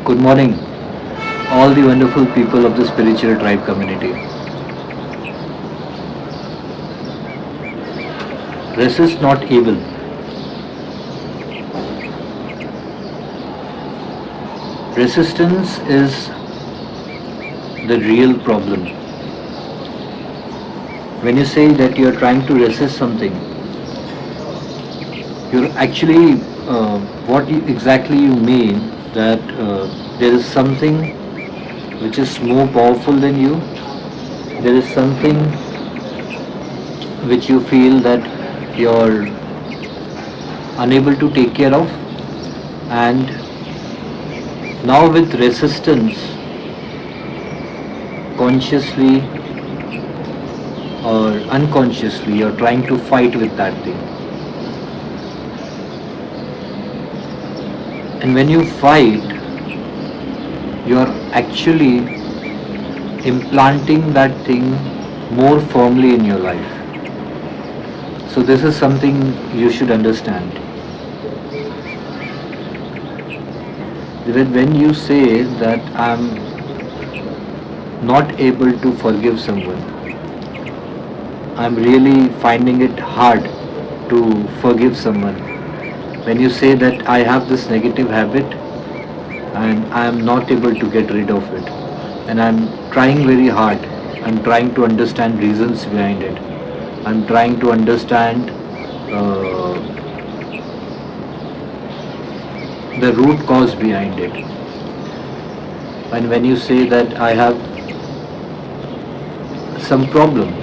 Good morning, all the wonderful people of the spiritual tribe community. Resist not evil. Resistance is the real problem. When you say that you are trying to resist something, you're actually exactly you mean that there is something which is more powerful than you. There is something which you feel that you're unable to take care of, and now with resistance, consciously or unconsciously, you're trying to fight with that thing. And when you fight, you're actually implanting that thing more firmly in your life. So this is something you should understand. When you say that I'm not able to forgive someone, I'm really finding it hard to forgive someone. When you say that I have this negative habit and I am not able to get rid of it, and I'm trying very hard, I'm trying to understand reasons behind it, I'm trying to understand uh, the root cause behind it. And when you say that I have some problem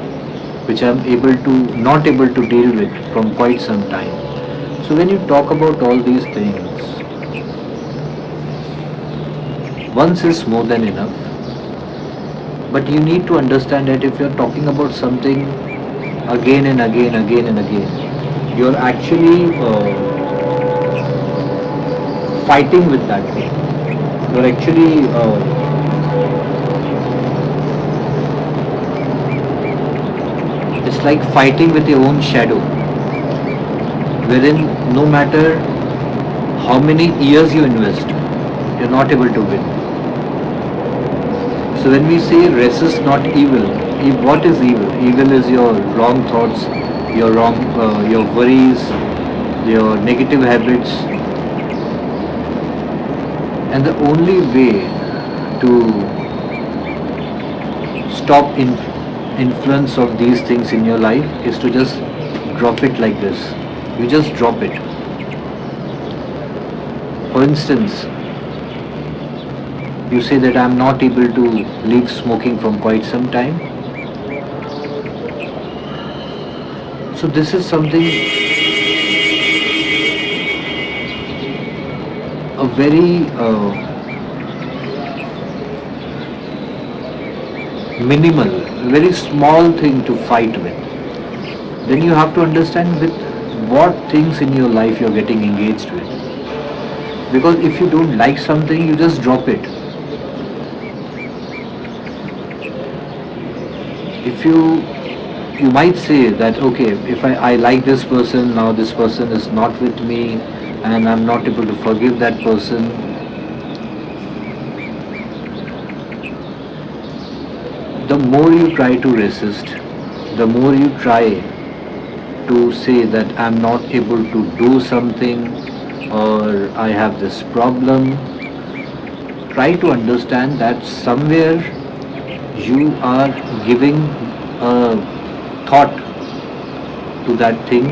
which I'm able to not able to deal with from quite some time. So when you talk about all these things, once is more than enough. But you need to understand that if you're talking about something again and again, again and again, you're actually fighting with that thing. You're actually it's like fighting with your own shadow, wherein no matter how many years you invest, you're not able to win. So when we say resist not evil, what is evil? Evil is your wrong thoughts, your worries, your negative habits, and the only way to stop influence of these things in your life is to just drop it like this. You just drop it. For instance, you say that I'm not able to leave smoking from quite some time. So this is something a very minimal, very small thing to fight with. Then you have to understand with what things in your life you're getting engaged with. Because if you don't like something, you just drop it. If you might say that okay, if I like this person, now this person is not with me and I'm not able to forgive that person. The more you try to resist, the more you try to say that I'm not able to do something or I have this problem, try to understand that somewhere you are giving a thought to that thing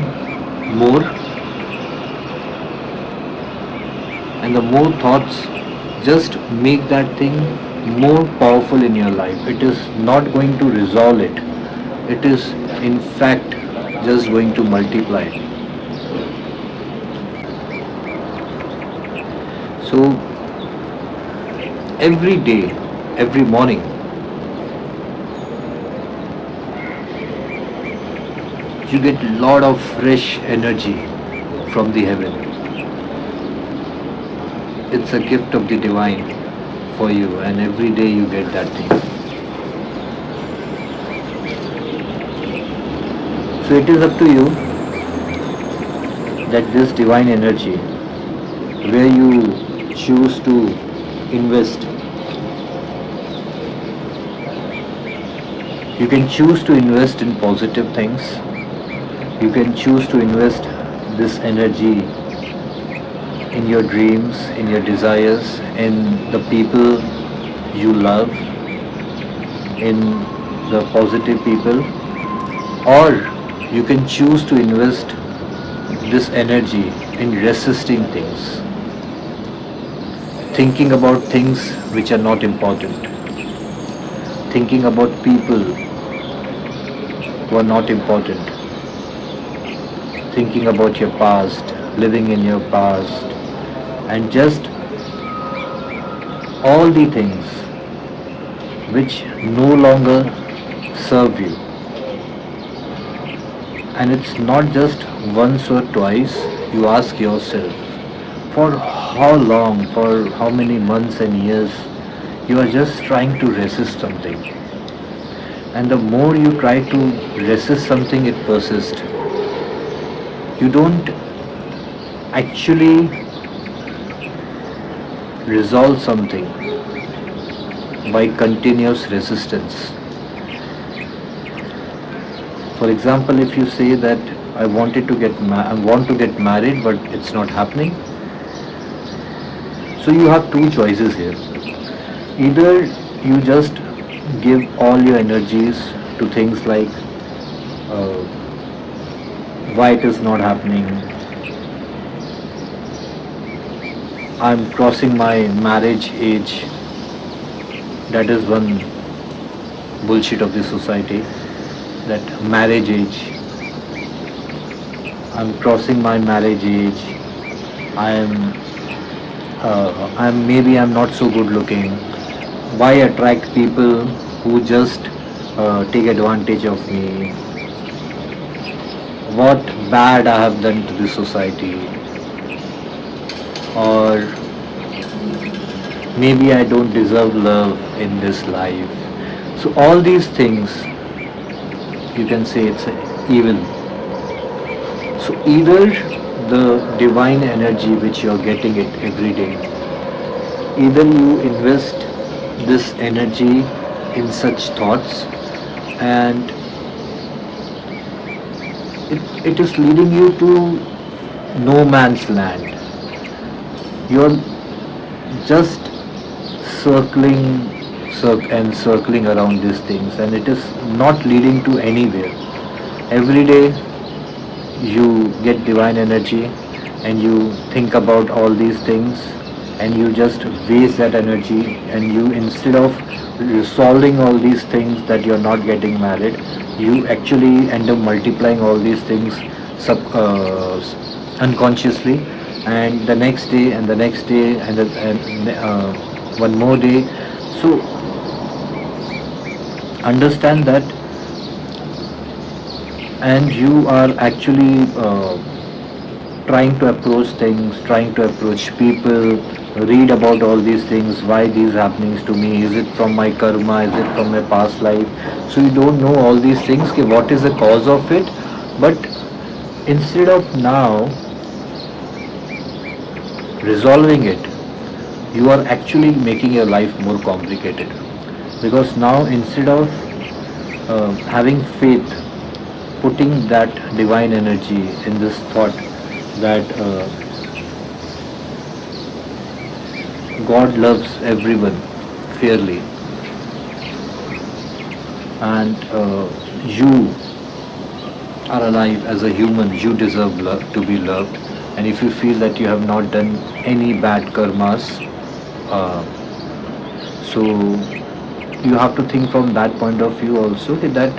more, and the more thoughts just make that thing more powerful in your life. It is not going to resolve it. It is in fact just going to multiply. So every day, every morning, you get a lot of fresh energy from the heaven. It's a gift of the divine for you, and every day you get that thing. So it is up to you that this divine energy, where you choose to invest. You can choose to invest in positive things. You can choose to invest this energy in your dreams, in your desires, in the people you love, in the positive people, or you can choose to invest this energy in resisting things, thinking about things which are not important, thinking about people who are not important, thinking about your past, living in your past, and just all the things which no longer serve you. And it's not just once or twice, you ask yourself for how long, for how many months and years you are just trying to resist something. And the more you try to resist something, it persists. You don't actually resolve something by continuous resistance. For example, if you say that I want to get married, but it's not happening, so you have two choices here. Either you just give all your energies to things like uh, why it is not happening, I'm crossing my marriage age. That is one bullshit of the society. That marriage age. I'm crossing my marriage age. I'm I'm not so good looking. Why attract people who just take advantage of me? What bad I have done to the society? Or maybe I don't deserve love in this life. So all these things, you can say it's evil. So either the divine energy which you are getting it every day, either you invest this energy in such thoughts, and it is leading you to no man's land. You're just circling and circling around these things, and it is not leading to anywhere. Every day you get divine energy and you think about all these things, and you just waste that energy, and you, instead of resolving all these things that you're not getting married, you actually end up multiplying all these things unconsciously, and the next day and the next day and one more day. So understand that, and you are actually trying to approach things, trying to approach people, read about all these things, why these happenings to me, is it from my karma, is it from my past life? So you don't know all these things, कि what is the cause of it, but instead of now resolving it, you are actually making your life more complicated. Because now, instead of having faith, putting that divine energy in this thought that God loves everyone fairly, and you are alive as a human, you deserve love, to be loved. And if you feel that you have not done any bad karmas, uh, so you have to think from that point of view also, that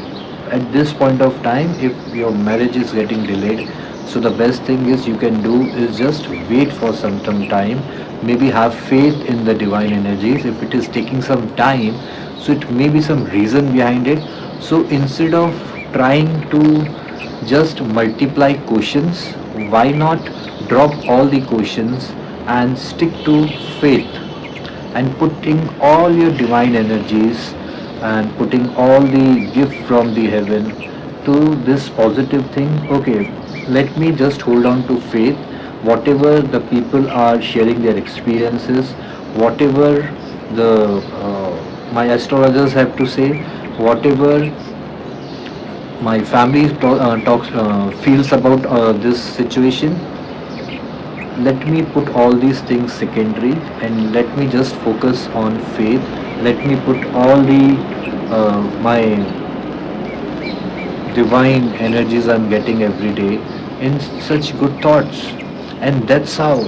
at this point of time, if your marriage is getting delayed, so the best thing is you can do is just wait for some time, maybe have faith in the divine energies. If it is taking some time, so it may be some reason behind it. So instead of trying to just multiply questions, why not drop all the questions and stick to faith, and putting all your divine energies and putting all the gift from the heaven to this positive thing. Okay, let me just hold on to faith. whatever the people are sharing their experiences, whatever the my astrologers have to say, whatever my family talks feels about this situation, let me put all these things secondary and let me just focus on faith. Let me put all the my divine energies I'm getting every day in such good thoughts, and that's how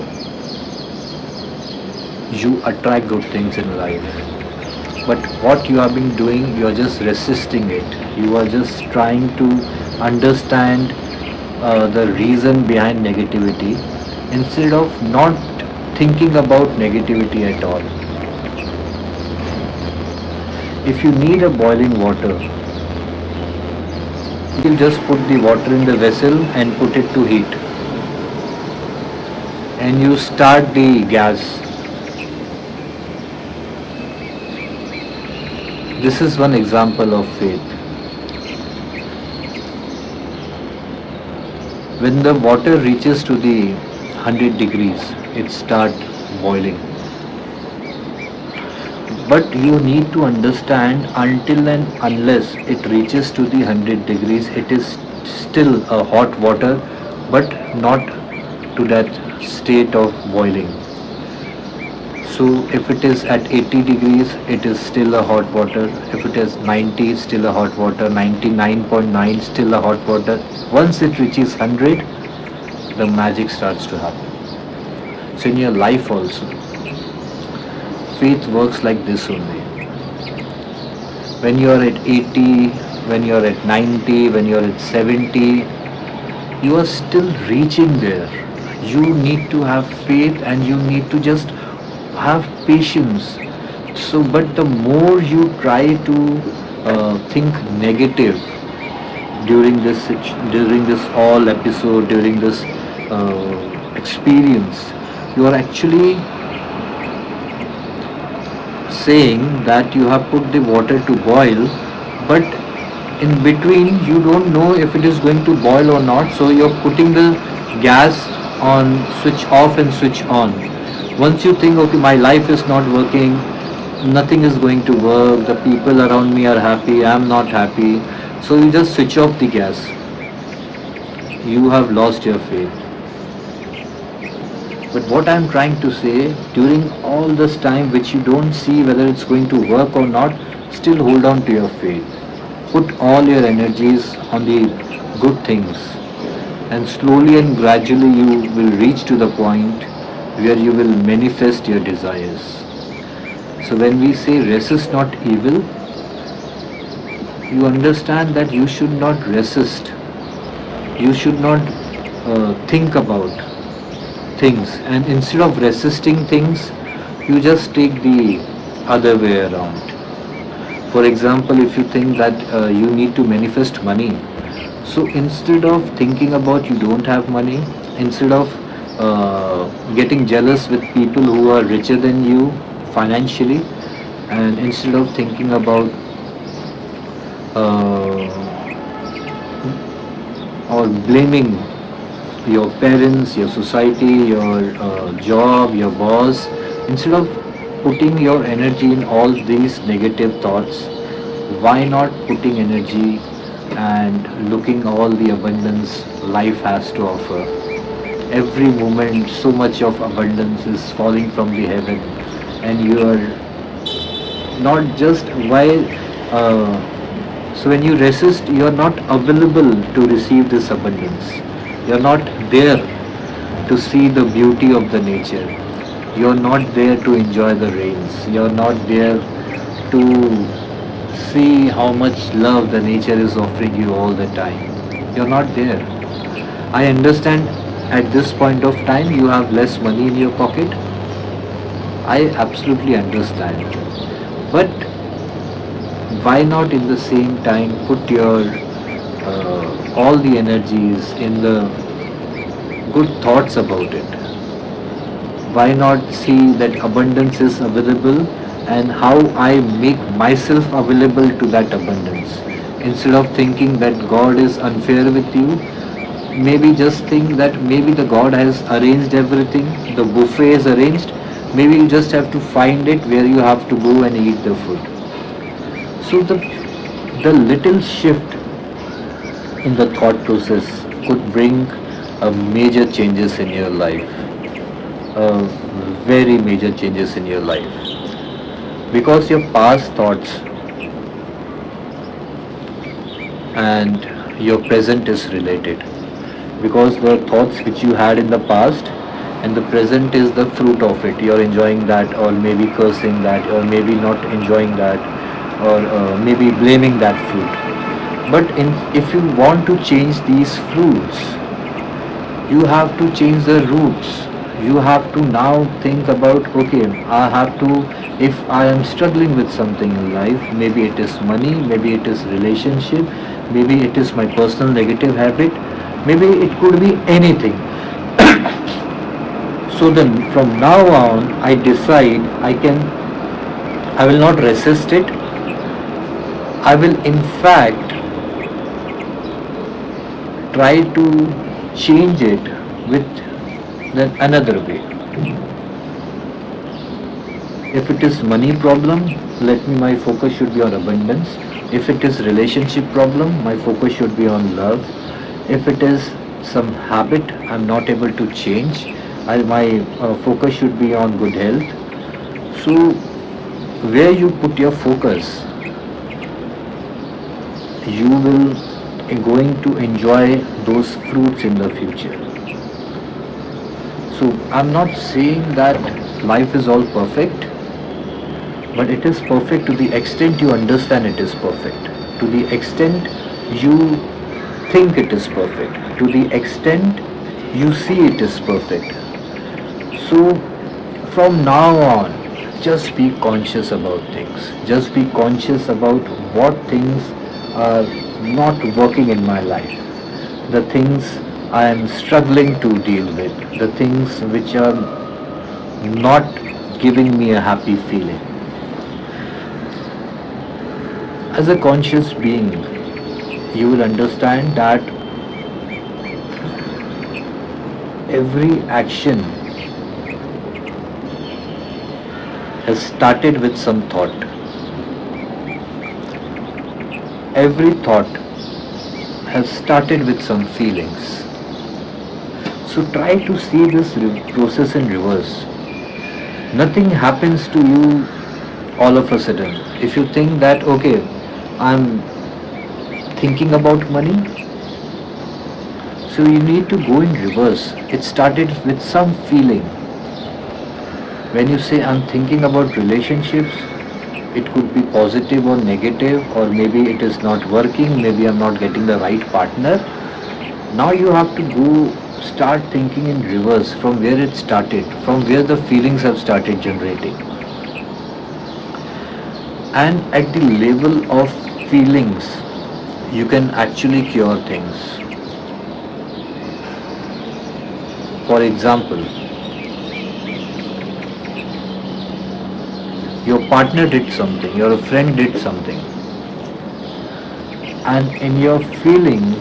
you attract good things in life. But what you have been doing, you are just resisting it. You are just trying to understand the reason behind negativity instead of not thinking about negativity at all. If you need a boiling water, you will just put the water in the vessel and put it to heat, and you start the gas. This is one example of faith. When the water reaches to the 100 degrees, it starts boiling. But you need to understand, until and unless it reaches to the 100 degrees, it is still a hot water, but not to that state of boiling. So if it is at 80 degrees, it is still a hot water. If it is 90, still a hot water. 99.9, still a hot water. Once it reaches 100, the magic starts to happen. So in your life also, faith works like this only. When you are at 80, when you are at 90, when you are at 70, you are still reaching there. You need to have faith and you need to just have patience. So, but the more you try to think negative during this all episode, during this experience, you are actually saying that you have put the water to boil, but in between you don't know if it is going to boil or not, so you're putting the gas on switch off and switch on. Once you think, okay, my life is not working, nothing is going to work, the people around me are happy, I'm not happy, so you just switch off the gas. You have lost your faith. But what I'm trying to say, during all this time which you don't see whether it's going to work or not, still hold on to your faith. Put all your energies on the good things, and slowly and gradually you will reach to the point where you will manifest your desires. So when we say resist not evil, you understand that you should not resist. You should not think about things, and instead of resisting things, you just take the other way around. For example, if you think that you need to manifest money, so instead of thinking about you don't have money, instead of getting jealous with people who are richer than you financially, and instead of thinking about or blaming your parents, your society, your job, your boss, instead of putting your energy in all these negative thoughts, why not putting energy and looking all the abundance life has to offer? Every moment, so much of abundance is falling from the heaven, and you are not just while. So when you resist, you are not available to receive this abundance. You are not there to see the beauty of the nature. You are not there to enjoy the rains. You are not there to see how much love the nature is offering you all the time. You are not there. I understand at this point of time you have less money in your pocket. I absolutely understand. But why not in the same time put your all the energies in the good thoughts about it? Why not see that abundance is available and how I make myself available to that abundance? Instead of thinking that God is unfair with you, maybe just think that maybe the God has arranged everything, the buffet is arranged, maybe you just have to find it where you have to go and eat the food. So the little shift in the thought process could bring a major changes in your life, very major changes in your life, because your past thoughts and your present is related, because the thoughts which you had in the past and the present is the fruit of it, you're enjoying that or maybe cursing that or maybe not enjoying that, or maybe blaming that fruit. But if you want to change these fruits, you have to change the roots. You have to now think about, okay, I have to, if I am struggling with something in life, maybe it is money, maybe it is relationship, maybe it is my personal negative habit, maybe it could be anything. So then from now on I decide, I will not resist it. I will in fact try to change it with another way. If it is money problem, let me, my focus should be on abundance. If it is relationship problem, my focus should be on love. If it is some habit I'm not able to change, my focus should be on good health. So where you put your focus, you will going to enjoy those fruits in the future. So I'm not saying that life is all perfect, but it is perfect to the extent you understand it is perfect, to the extent you think it is perfect, to the extent you see it is perfect. So from now on, just be conscious about things. Just be conscious about what things are not working in my life, the things I am struggling to deal with, the things which are not giving me a happy feeling. As a conscious being, you will understand that every action has started with some thought. Every thought has started with some feelings. So try to see this process in reverse. Nothing happens to you all of a sudden. If you think that, okay, I'm thinking about money, so you need to go in reverse. It started with some feeling. When you say I'm thinking about relationships, it could be positive or negative, or maybe it is not working, maybe I'm not getting the right partner. Now you have to go start thinking in reverse from where it started, from where the feelings have started generating. And at the level of feelings, you can actually cure things. For example, your partner did something, your friend did something, and in your feelings,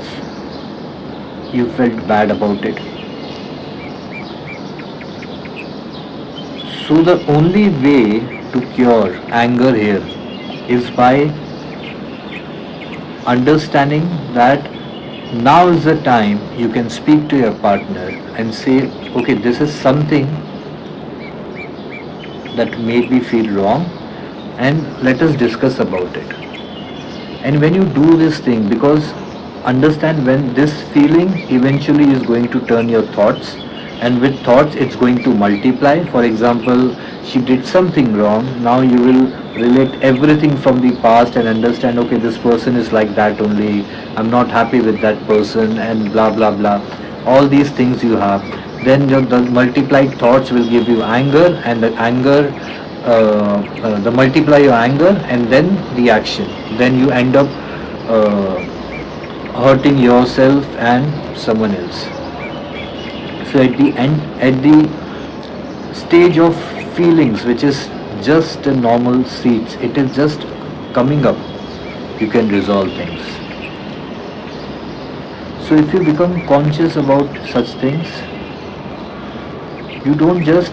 you felt bad about it. So the only way to cure anger here is by understanding that now is the time you can speak to your partner and say, okay, this is something that made me feel wrong, and let us discuss about it. And when you do this thing, because understand, when this feeling eventually is going to turn your thoughts, and with thoughts it's going to multiply. For example, she did something wrong, now you will relate everything from the past and understand, okay, this person is like that only, I'm not happy with that person, and blah blah blah, all these things you have. Then the multiplied thoughts will give you anger, and the anger, the multiply your anger, and then the action, then you end up uh, hurting yourself and someone else. So at the end, at the stage of feelings, which is just a normal seeds, it is just coming up, you can resolve things. So if you become conscious about such things, you don't just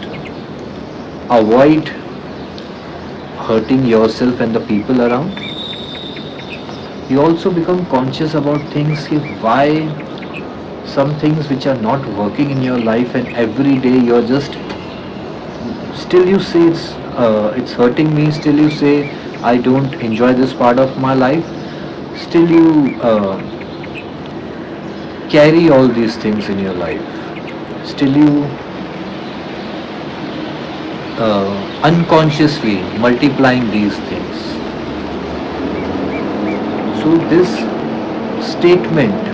avoid hurting yourself and the people around, you also become conscious about things why some things which are not working in your life, and every day you're just still you say it's hurting me, still you say I don't enjoy this part of my life, still you carry all these things in your life, still you unconsciously multiplying these things. So this statement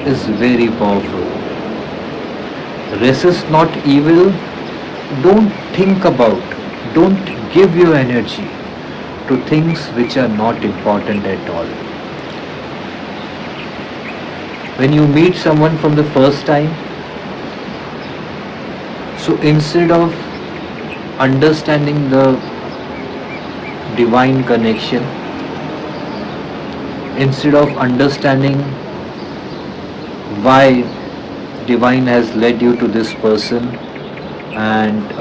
is very powerful. Resist not evil. Don't think about, don't give your energy to things which are not important at all. When you meet someone from the first time, so instead of understanding the divine connection, instead of understanding why divine has led you to this person, and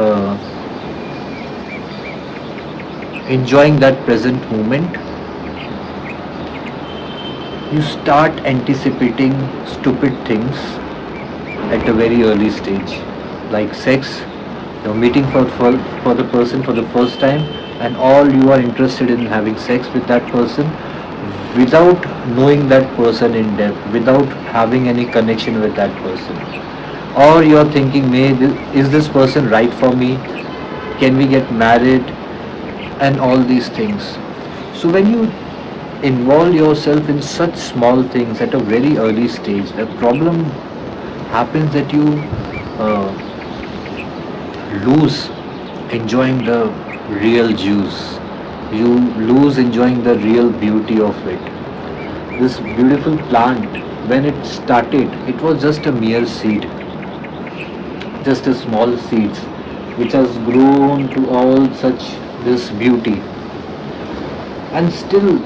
enjoying that present moment, you start anticipating stupid things at a very early stage, like sex. You're meeting for the person for the first time, and all you are interested in having sex with that person without knowing that person in depth, without having any connection with that person. Or you're thinking, is this person right for me? Can we get married? And all these things. So when you involve yourself in such small things at a very early stage, the problem happens that you uh, lose enjoying the real juice. You lose enjoying the real beauty of it. This beautiful plant, when it started, it was just a mere seed, just a small seeds, which has grown to all such this beauty. And still,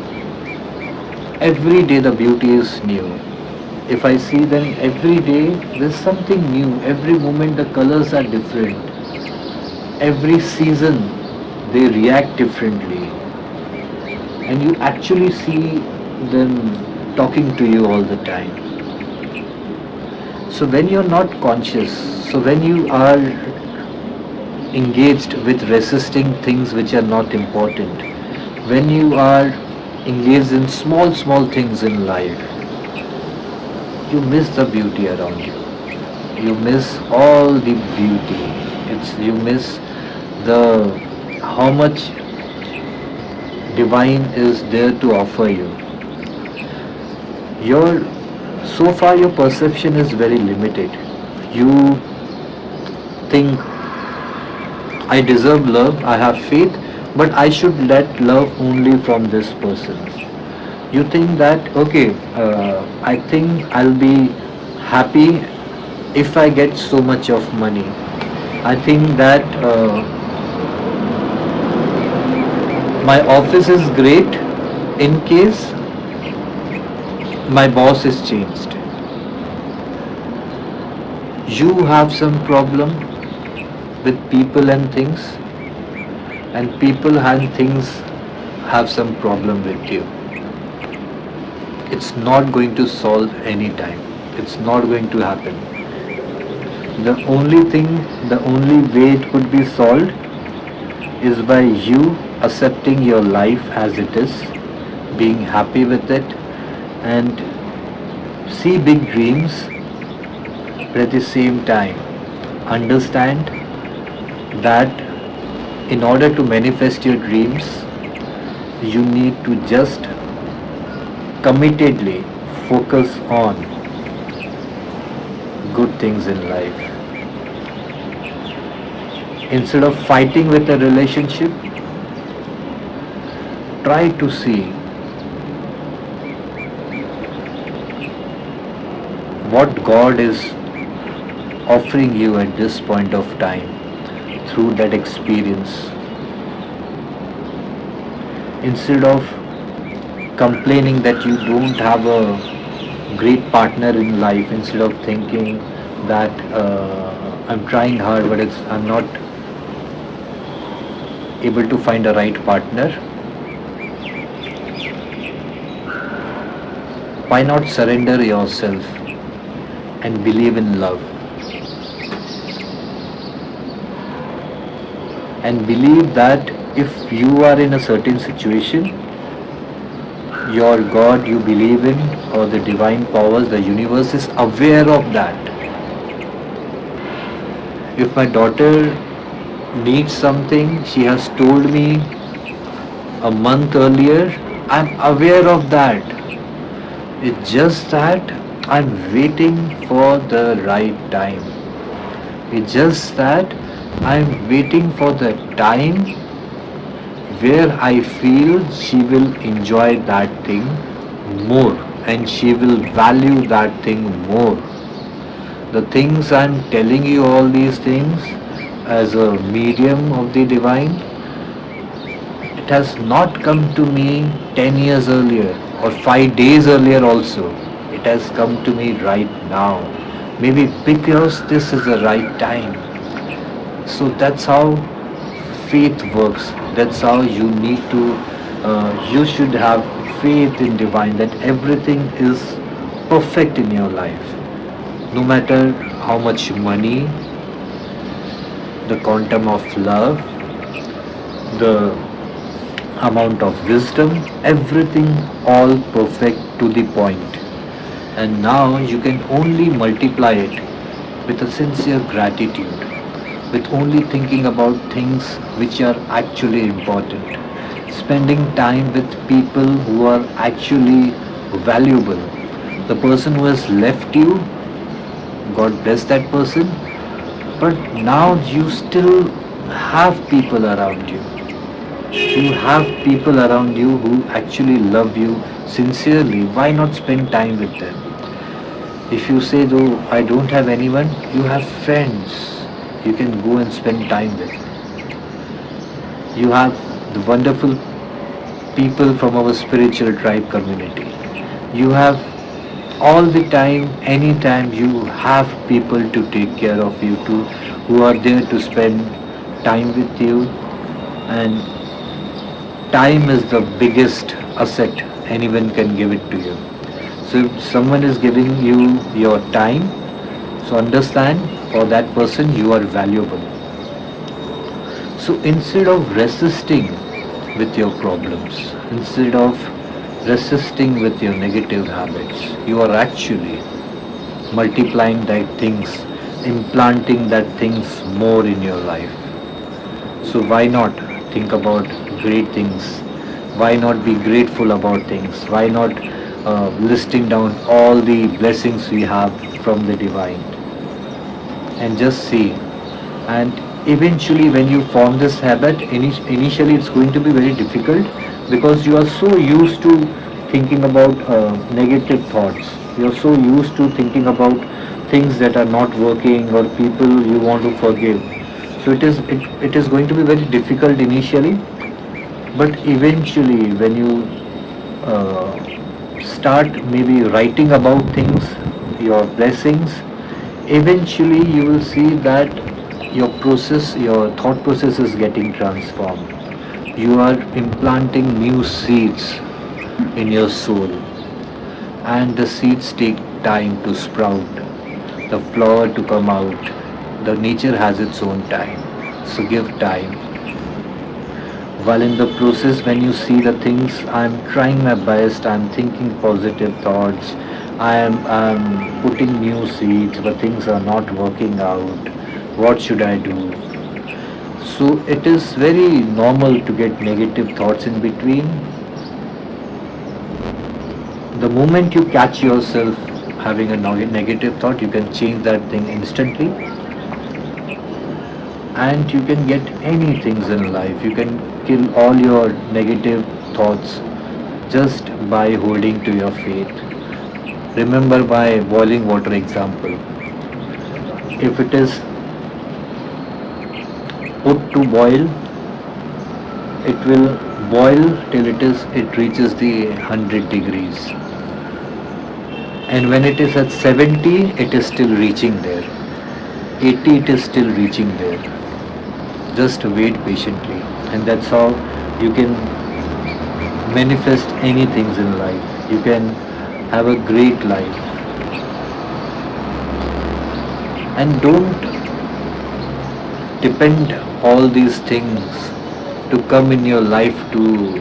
every day the beauty is new. If I see them every day, there's something new. Every moment the colors are different. Every season they react differently. And you actually see them talking to you all the time. So when you're not conscious, so when you are engaged with resisting things which are not important, when you are engaged in small things in life, you miss the beauty around you. You miss all the beauty. You miss the how much divine is there to offer you. Your so far your perception is very limited. You think I deserve love, I have faith, but I should let love only from this person. You think that okay, I think I'll be happy if I get so much of money. I think that my office is great in case my boss is changed. You have some problem with people and things, and people and things have some problem with you. It's not going to solve any time. It's not going to happen. The only thing, the only way it could be solved is by you accepting your life as it is, being happy with it, and see big dreams, but at the same time understand that in order to manifest your dreams, you need to just committedly focus on good things in life. Instead of fighting with a relationship, try to see what God is offering you at this point of time through that experience. Instead of complaining that you don't have a great partner in life, instead of thinking that I'm trying hard but I'm not able to find a right partner, why not surrender yourself and believe in love and believe that if you are in a certain situation, your God you believe in, or the divine powers, the universe is aware of that. If my daughter needs something, she has told me a month earlier, I'm aware of that. It's just that I'm waiting for the right time. It's just that I'm waiting for the time where I feel she will enjoy that thing more and she will value that thing more. The things I'm telling you, all these things, as a medium of the divine, it has not come to me 10 years earlier or 5 days earlier also. It has come to me right now. Maybe because this is the right time. So that's how faith works. That's how you need to, you should have faith in divine that everything is perfect in your life. No matter how much money, the quantum of love, the amount of wisdom, everything all perfect to the point. And now you can only multiply it with a sincere gratitude, with only thinking about things which are actually important, spending time with people who are actually valuable. The person who has left you, God bless that person, but now you still have people around you. You have people around you who actually love you sincerely. Why not spend time with them? If you say, though, I don't have anyone, you have friends you can go and spend time with. You have the wonderful people from our spiritual tribe community. You have all the time, anytime, you have people to take care of you too, who are there to spend time with you. And time is the biggest asset anyone can give it to you. So if someone is giving you your time, so understand, for that person you are valuable. So instead of resisting with your problems, instead of resisting with your negative habits, you are actually multiplying that things, implanting that things more in your life. So why not think about great things? Why not be grateful about things? Why not listing down all the blessings we have from the divine and just see? And eventually, when you form this habit, initially it's going to be very difficult because you are so used to thinking about negative thoughts. You are so used to thinking about things that are not working or people you want to forgive. So it is going to be very difficult initially, but eventually when you start maybe writing about things, your blessings, eventually you will see that your process, your thought process is getting transformed. You are implanting new seeds in your soul, and the seeds take time to sprout, the flower to come out. The nature has its own time, so give time. While in the process, when you see the things, I'm trying my best, I'm thinking positive thoughts, I'm putting new seeds, but things are not working out. What should I do? So it is very normal to get negative thoughts in between. The moment you catch yourself having a negative thought, you can change that thing instantly, and you can get any things in life. You can kill all your negative thoughts just by holding to your faith. Remember my boiling water example. If it is put to boil, it will boil till it reaches the 100 degrees. And when it is at 70, it is still reaching there. 80, it is still reaching there. Just wait patiently. And that's how you can manifest anything in life. You can have a great life. And don't depend all these things to come in your life to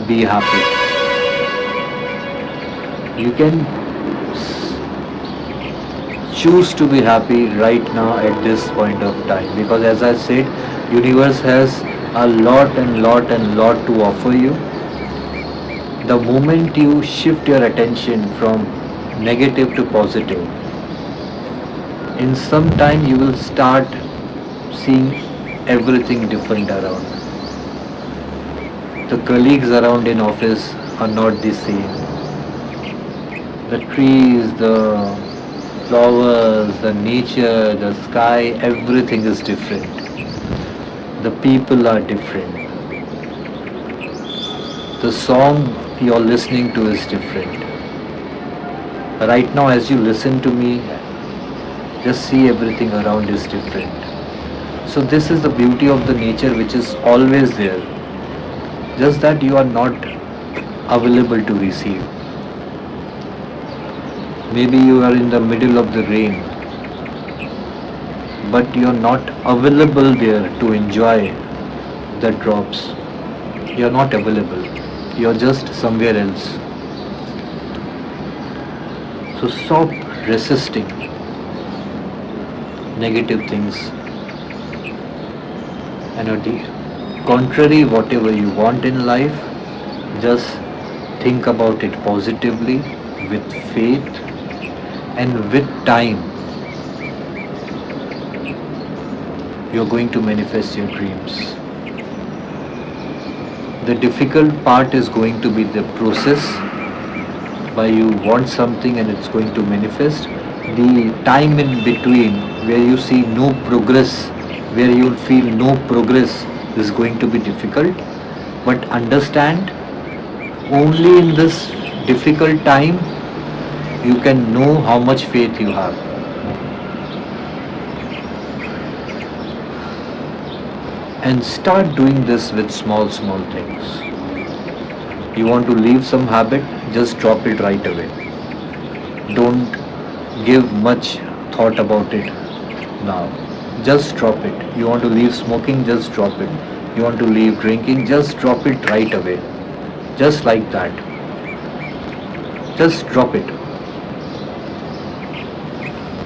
be happy. You can choose to be happy right now at this point of time, because as I said, universe has a lot and lot and lot to offer you. The moment you shift your attention from negative to positive, in some time you will start seeing everything different around. The colleagues around in office are not the same. The trees, the flowers, the nature, the sky, everything is different. The people are different. The song you're listening to is different. Right now, as you listen to me, just see everything around is different. So, this is the beauty of the nature which is always there, just that you are not available to receive. Maybe you are in the middle of the rain, but you're not available there to enjoy the drops. You're not available. You're just somewhere else. So stop resisting negative things, and on the contrary, whatever you want in life, just think about it positively, with faith, and with time you're going to manifest your dreams. The difficult part is going to be the process by you want something and it's going to manifest. The time in between where you see no progress, where you feel no progress, is going to be difficult. But understand, only in this difficult time you can know how much faith you have. And start doing this with small things. You want to leave some habit, just drop it right away. Don't give much thought about it now. Just drop it. You want to leave smoking, just drop it. You want to leave drinking, just drop it right away. Just like that. Just drop it.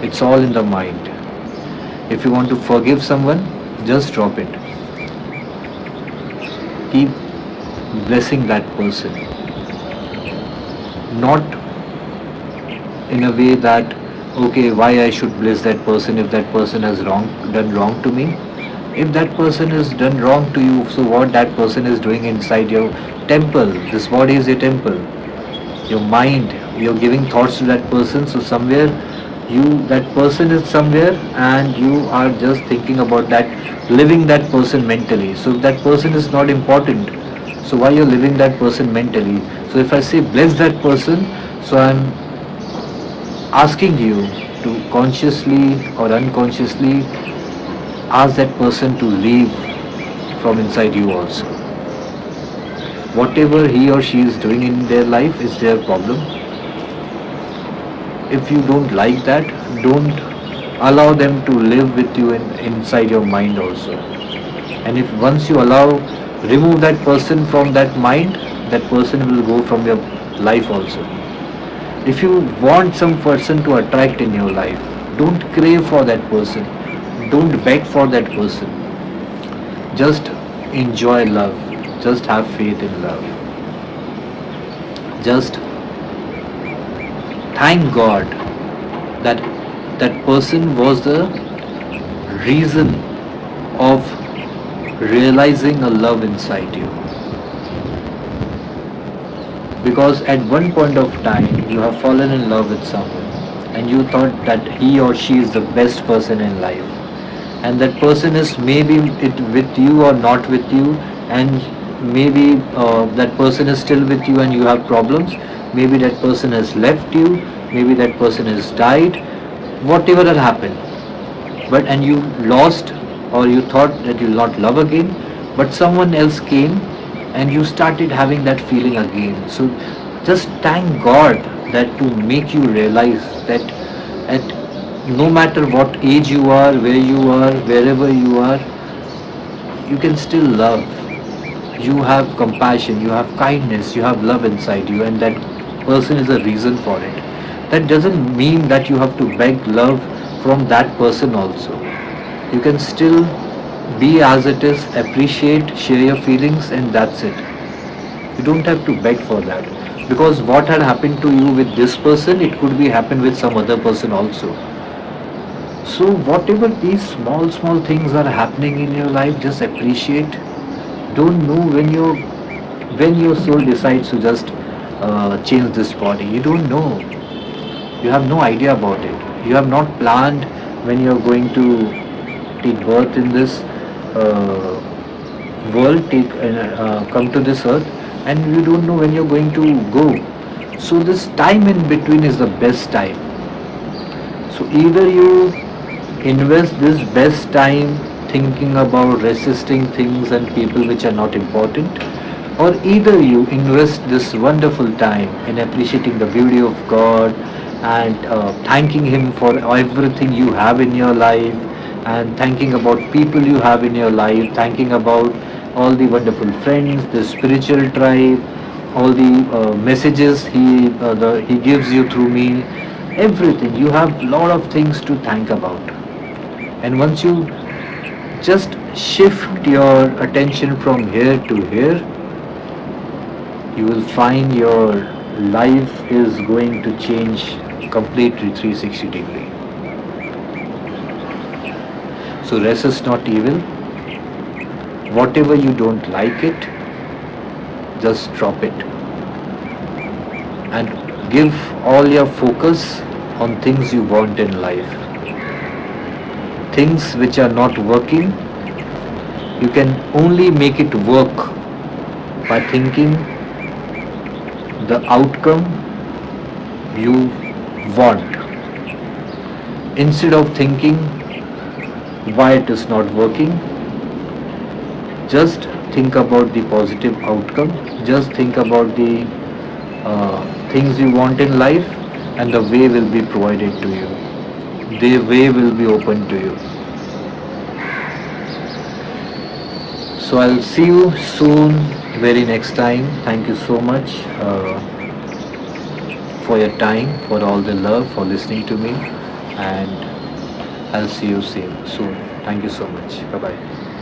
It's all in the mind. If you want to forgive someone, just drop it. Keep blessing that person. Not in a way that, okay, why I should bless that person if that person has done wrong to me. If that person has done wrong to you, so what that person is doing inside your temple? This body is a temple. Your mind, you're giving thoughts to that person, so somewhere you, that person is somewhere and you are just thinking about that, living that person mentally. So if that person is not important, so why you're living that person mentally? So if I say bless that person, so I'm asking you to consciously or unconsciously ask that person to leave from inside you also. Whatever he or she is doing in their life is their problem. If you don't like that, don't allow them to live with you inside your mind also. And if once you allow, remove that person from that mind, that person will go from your life also. If you want some person to attract in your life, don't crave for that person. Don't beg for that person. Just enjoy love. Just have faith in love. Just thank God that that person was the reason of realizing a love inside you. Because at one point of time you have fallen in love with someone and you thought that he or she is the best person in life, and that person is maybe it with you or not with you, and maybe that person is still with you and you have problems, maybe that person has left you, maybe that person has died, whatever had happened, but and you lost, or you thought that you'll not love again, but someone else came and you started having that feeling again. So just thank God that to make you realize that at no matter what age you are, where you are, wherever you are, you can still love. You have compassion, you have kindness, you have love inside you, and that person is a reason for it. That doesn't mean that you have to beg love from that person also. You can still be as it is, appreciate, share your feelings, and that's it. You don't have to beg for that, because what had happened to you with this person, it could be happened with some other person also. So whatever these small things are happening in your life, just appreciate. Don't know when your soul decides to just change this body. You don't know. You have no idea about it. You have not planned when you are going to take birth in this uh, world, come to this earth, and you don't know when you're going to go. So this time in between is the best time. So either you invest this best time thinking about resisting things and people which are not important, or either you invest this wonderful time in appreciating the beauty of God and thanking Him for everything you have in your life, and thanking about people you have in your life, thanking about all the wonderful friends, the spiritual tribe, all the messages he gives you through me, everything. You have lot of things to thank about. And once you just shift your attention from here to here, you will find your life is going to change completely 360-degree. So resist not evil. Whatever you don't like it, just drop it and give all your focus on things you want in life. Things which are not working, you can only make it work by thinking the outcome you want, instead of thinking why it is not working. Just think about the positive outcome. Just think about the things you want in life, and the way will be provided to you. The way will be open to you. So I'll see you soon, very next time. Thank you so much for your time, for all the love, for listening to me, and I'll see you soon. Thank you so much. Bye bye.